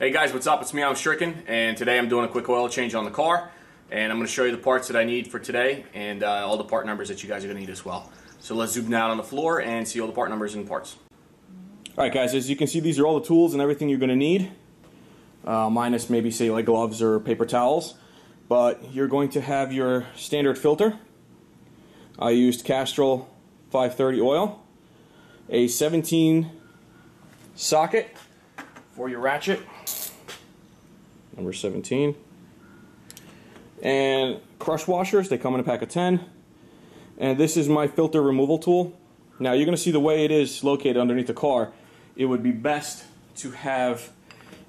Hey guys, what's up? It's me, I'm Stricken, and today I'm doing a quick oil change on the car, and I'm going to show you the parts that I need for today and all the part numbers that you guys are going to need as well. So let's zoom down on the floor and see all the part numbers and parts. Alright guys, as you can see, these are all the tools and everything you're going to need, minus maybe say like gloves or paper towels, but you're going to have your standard filter. I used Castrol 530 oil, a 17 socket for your ratchet, number 17, and crush washers. They come in a pack of 10, and this is my filter removal tool. Now you're going to see the way it is located underneath the car. It would be best to have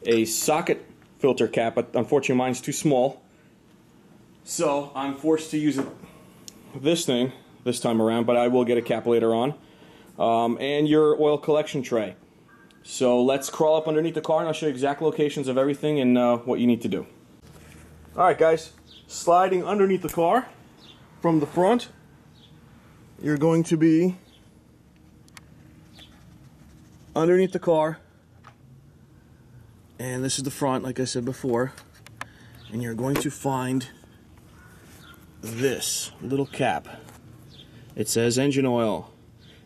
a socket filter cap, but unfortunately mine's too small, so I'm forced to use this thing this time around, but I will get a cap later on, and your oil collection tray. So let's crawl up underneath the car and I'll show you exact locations of everything and what you need to do. Alright guys, sliding underneath the car from the front, you're going to be underneath the car, and this is the front like I said before, and you're going to find this little cap. It says engine oil.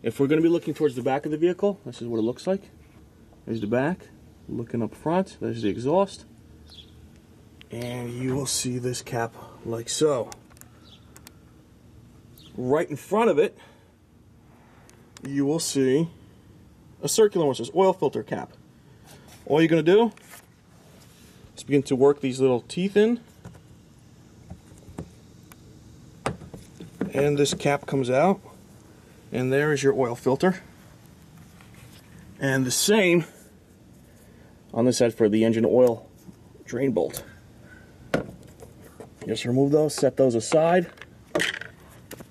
If we're going to be looking towards the back of the vehicle, this is what it looks like. There's the back, looking up front, there's the exhaust, and you will see this cap like so. Right in front of it, you will see a circular one that says oil filter cap. All you're going to do is begin to work these little teeth in, and this cap comes out, and there is your oil filter. And the same on this side for the engine oil drain bolt. Just remove those, set those aside,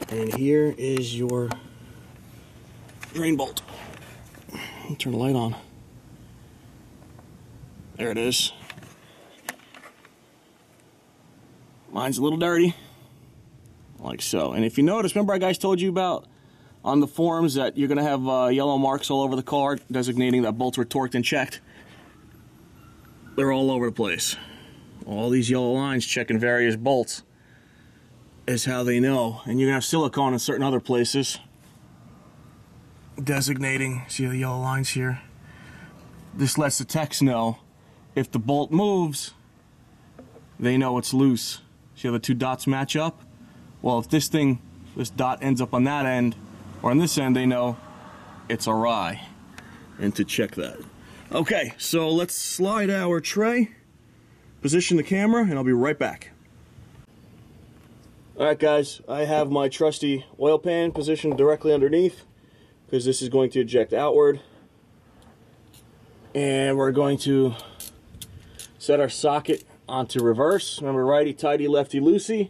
and here is your drain bolt. Let me turn the light on. There it is. Mine's a little dirty, like so. And if you notice, remember I guys told you about on the forums that you're going to have yellow marks all over the car designating that bolts were torqued and checked. They're all over the place. All these yellow lines checking various bolts is how they know. And you're going to have silicone in certain other places designating, see the yellow lines here? This lets the techs know if the bolt moves, they know it's loose. See how the two dots match up? Well, if this dot ends up on that end, or on this end, they know it's awry, and to check that. Okay, so let's slide our tray, position the camera, and I'll be right back. Alright guys, I have my trusty oil pan positioned directly underneath, because this is going to eject outward. And we're going to set our socket onto reverse. Remember, righty tighty, lefty loosey.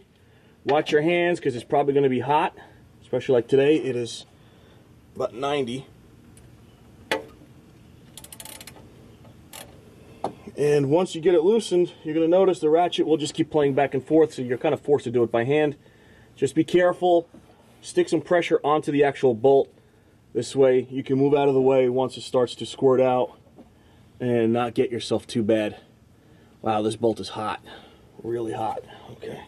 Watch your hands, because it's probably going to be hot. Especially like today, it is about 90. And once you get it loosened, you're going to notice the ratchet will just keep playing back and forth, so you're kind of forced to do it by hand. Just be careful, stick some pressure onto the actual bolt. This way you can move out of the way once it starts to squirt out and not get yourself too bad. Wow, this bolt is hot, really hot. Okay,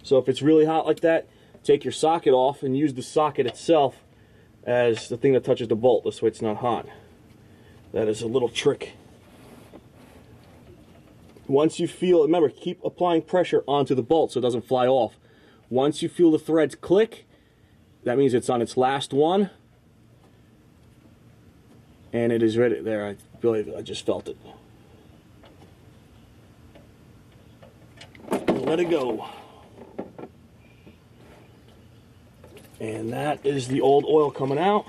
so if it's really hot like that, take your socket off and use the socket itself as the thing that touches the bolt. This way it's not hot. That is a little trick. Once you feel, remember, keep applying pressure onto the bolt so it doesn't fly off. Once you feel the threads click, that means it's on its last one. And it is ready. There, I believe I just felt it. Let it go. And that is the old oil coming out.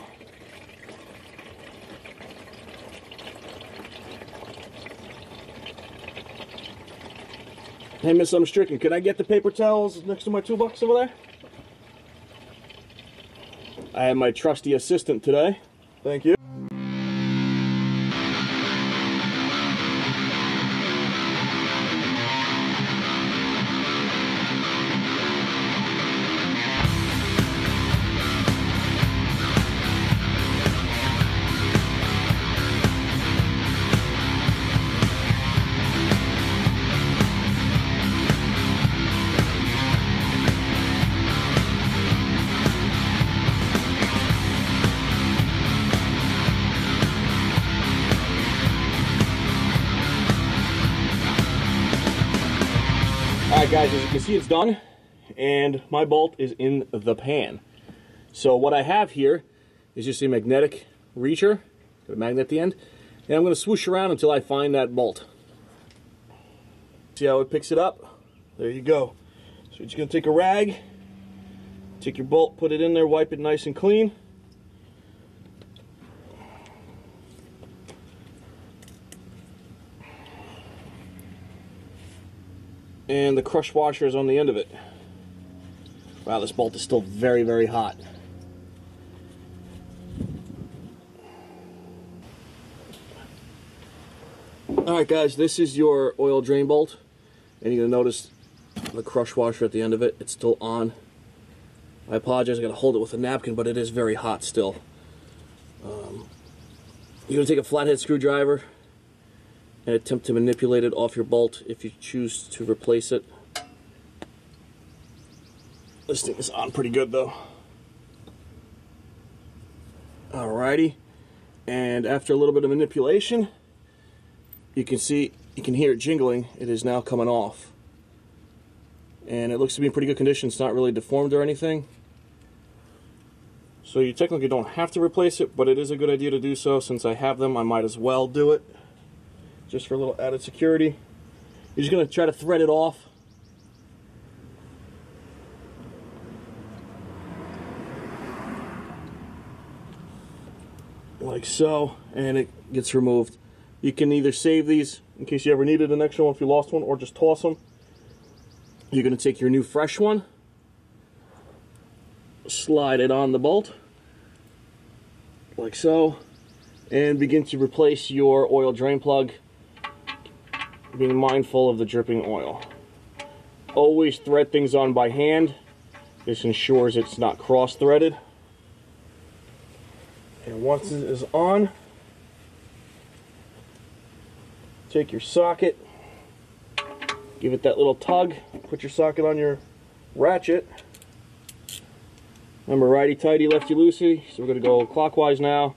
Hey, Miss Stricken, can I get the paper towels next to my toolbox over there? I have my trusty assistant today. Thank you. Alright guys, as you can see, it's done, and my bolt is in the pan. So what I have here is just a magnetic reacher, got a magnet at the end, and I'm going to swoosh around until I find that bolt. See how it picks it up? There you go. So you're just going to take a rag, take your bolt, put it in there, wipe it nice and clean. And the crush washer is on the end of it. Wow, this bolt is still very, very hot. Alright guys, this is your oil drain bolt. And you're going to notice the crush washer at the end of it. It's still on. I apologize, I got to hold it with a napkin, but it is very hot still. You're going to take a flathead screwdriver and attempt to manipulate it off your bolt if you choose to replace it. This thing is on pretty good though. Alrighty, and after a little bit of manipulation, you can hear it jingling. It is now coming off. And it looks to be in pretty good condition. It's not really deformed or anything. So you technically don't have to replace it, but it is a good idea to do so. Since I have them, I might as well do it. Just for a little added security. You're just going to try to thread it off. Like so, and it gets removed. You can either save these in case you ever needed an extra one if you lost one, or just toss them. You're going to take your new fresh one, slide it on the bolt, like so, and begin to replace your oil drain plug, being mindful of the dripping oil. Always thread things on by hand. This ensures it's not cross-threaded. And once it is on, take your socket, give it that little tug, put your socket on your ratchet. Remember, righty-tighty, lefty-loosey, so we're going to go clockwise now.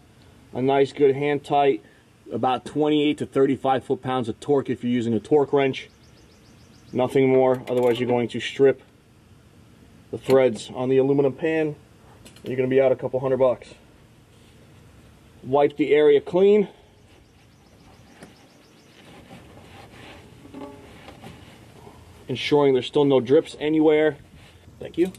A nice, good hand-tight, about 28 to 35 foot-pounds of torque if you're using a torque wrench. Nothing more, otherwise you're going to strip the threads on the aluminum pan, and you're going to be out a couple $100. Wipe the area clean. Ensuring there's still no drips anywhere. Thank you.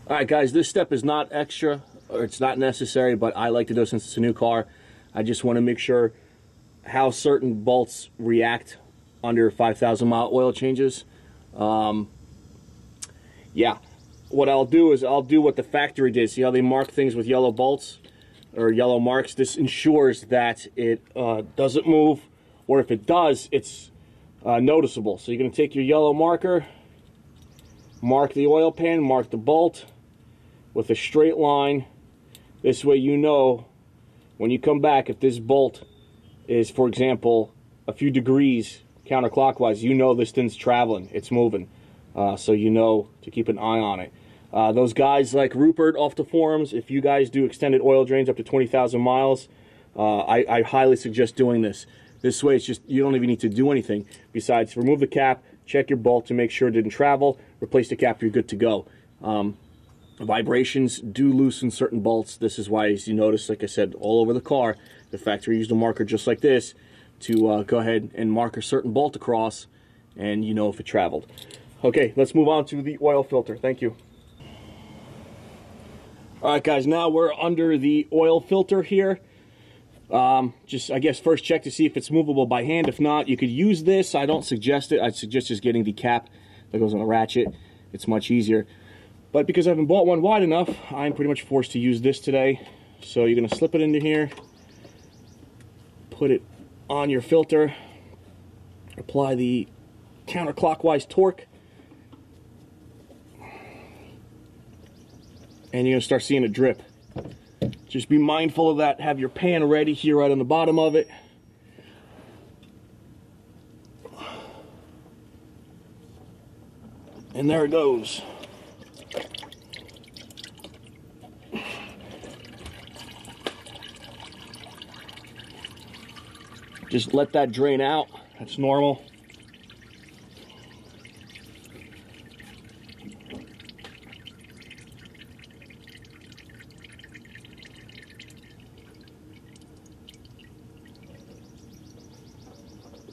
Alright guys, this step is not extra, or it's not necessary, but I like to do it since it's a new car. I just want to make sure how certain bolts react under 5,000 mile oil changes. Yeah, what I'll do is I'll do what the factory did. See how they mark things with yellow bolts or yellow marks? This ensures that it doesn't move, or if it does, it's noticeable. So you're going to take your yellow marker, mark the oil pan, mark the bolt with a straight line. This way you know when you come back, if this bolt is, for example, a few degrees counterclockwise, you know this thing's traveling, it's moving. So you know to keep an eye on it. Those guys like Rupert off the forums, if you guys do extended oil drains up to 20,000 miles, I highly suggest doing this. This way, it's just, you don't even need to do anything besides remove the cap, check your bolt to make sure it didn't travel, replace the cap, you're good to go. Vibrations do loosen certain bolts. This is why, as you notice, like I said, all over the car, the factory used a marker just like this to go ahead and mark a certain bolt across, and you know if it traveled. Okay, let's move on to the oil filter. Thank you. Alright guys, now we're under the oil filter here. Just, I guess, first check to see if it's movable by hand. If not, you could use this. I don't suggest it. I'd suggest just getting the cap that goes on the ratchet. It's much easier. But because I haven't bought one wide enough, I'm pretty much forced to use this today. So you're going to slip it into here, put it on your filter, apply the counterclockwise torque, and you're going to start seeing a drip. Just be mindful of that. Have your pan ready here right on the bottom of it. And there it goes. Just let that drain out. That's normal.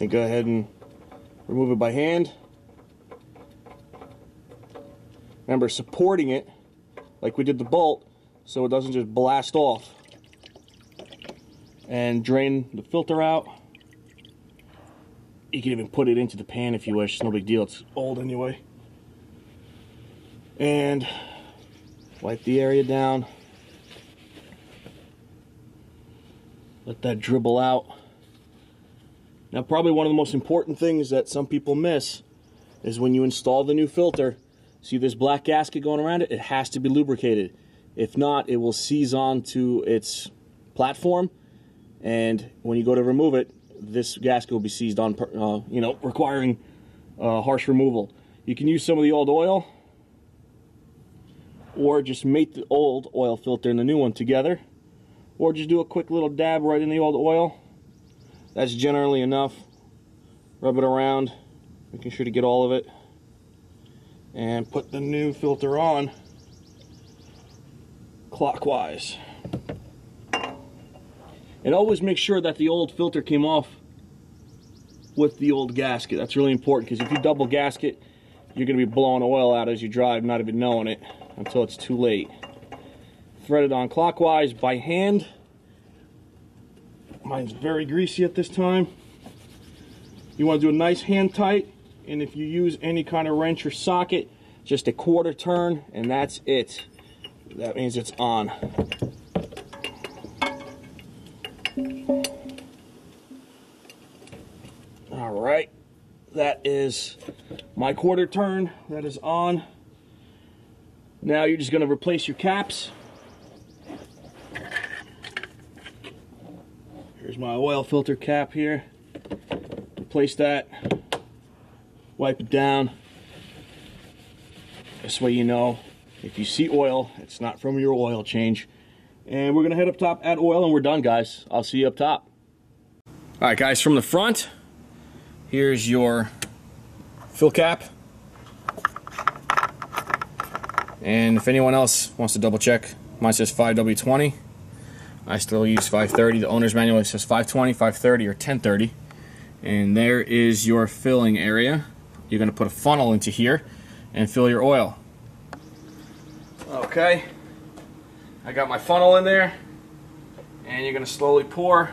and go ahead and remove it by hand. Remember, supporting it like we did the bolt so it doesn't just blast off. And drain the filter out. You can even put it into the pan if you wish. It's no big deal. It's old anyway. And wipe the area down. Let that dribble out. Now, probably one of the most important things that some people miss is when you install the new filter. See this black gasket going around it? It has to be lubricated. If not, it will seize onto its platform. And when you go to remove it, this gasket will be seized on, requiring harsh removal. You can use some of the old oil, or just mate the old oil filter and the new one together, or just do a quick little dab right in the old oil. That's generally enough. Rub it around, making sure to get all of it, and put the new filter on clockwise. And always make sure that the old filter came off with the old gasket. That's really important, because if you double gasket, you're going to be blowing oil out as you drive, not even knowing it until it's too late. Thread it on clockwise by hand. Mine's very greasy at this time. You want to do a nice hand tight, and if you use any kind of wrench or socket, just a quarter turn, and that's it. That means it's on. Alright, that is my quarter turn. That is on. Now you're just going to replace your caps. Here's my oil filter cap here. Replace that. Wipe it down. This way you know if you see oil, it's not from your oil change. And we're going to head up top, add oil, and we're done, guys. I'll see you up top. Alright, guys, from the front, here's your fill cap. And if anyone else wants to double check, mine says 5W20. I still use 530. The owner's manual says 520, 530, or 1030. And there is your filling area. You're going to put a funnel into here and fill your oil. Okay. I got my funnel in there, and you're going to slowly pour.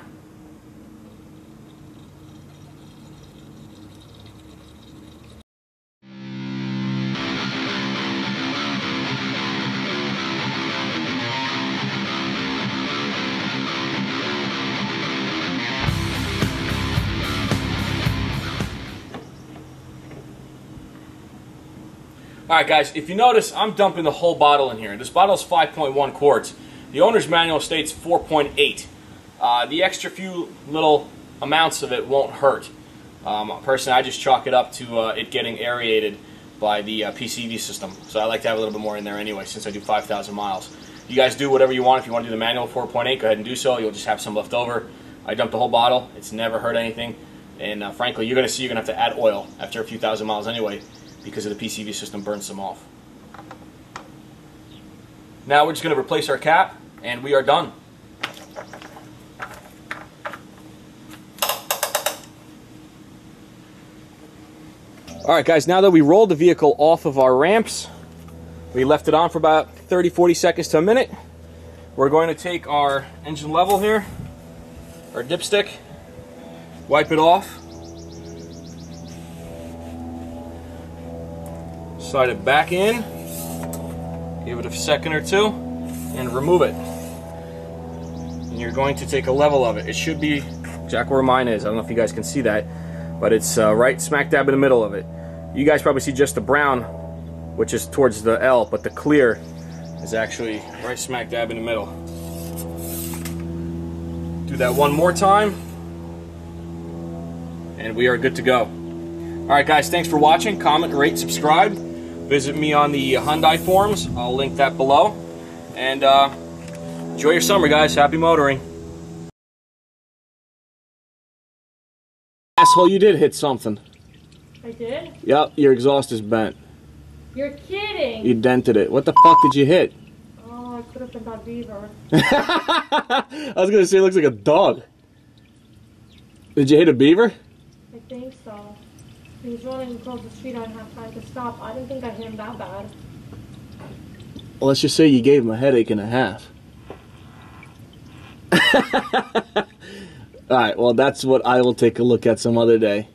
Alright guys, if you notice, I'm dumping the whole bottle in here. This bottle is 5.1 quarts. The owner's manual states 4.8. The extra few little amounts of it won't hurt. Personally, I just chalk it up to it getting aerated by the PCV system. So I like to have a little bit more in there anyway, since I do 5,000 miles. You guys do whatever you want. If you want to do the manual 4.8, go ahead and do so. You'll just have some left over. I dumped the whole bottle. It's never hurt anything. And frankly, you're going to see you're going to have to add oil after a few thousand miles anyway, because of the PCV system burns some off. Now we're just going to replace our cap, and we are done. Alright guys, now that we rolled the vehicle off of our ramps, we left it on for about 30-40 seconds to a minute. We're going to take our engine level here, our dipstick, wipe it off, slide it back in, give it a second or two, and remove it. And you're going to take a level of it. It should be exactly where mine is. I don't know if you guys can see that, but it's right smack dab in the middle of it. You guys probably see just the brown, which is towards the L, but the clear is actually right smack dab in the middle. Do that one more time, and we are good to go. Alright guys, thanks for watching. Comment, rate, subscribe. Visit me on the Hyundai forums. I'll link that below. And enjoy your summer, guys. Happy motoring. Asshole, you did hit something. I did? Yep, your exhaust is bent. You're kidding. You dented it. What the fuck did you hit? Oh, I could have been that beaver. I was going to say it looks like a dog. Did you hit a beaver? I think so. He was running across the street. I didn't have time to stop. I didn't think I hit him that bad. Well, let's just say you gave him a headache and a half. Alright, well, that's what I will take a look at some other day.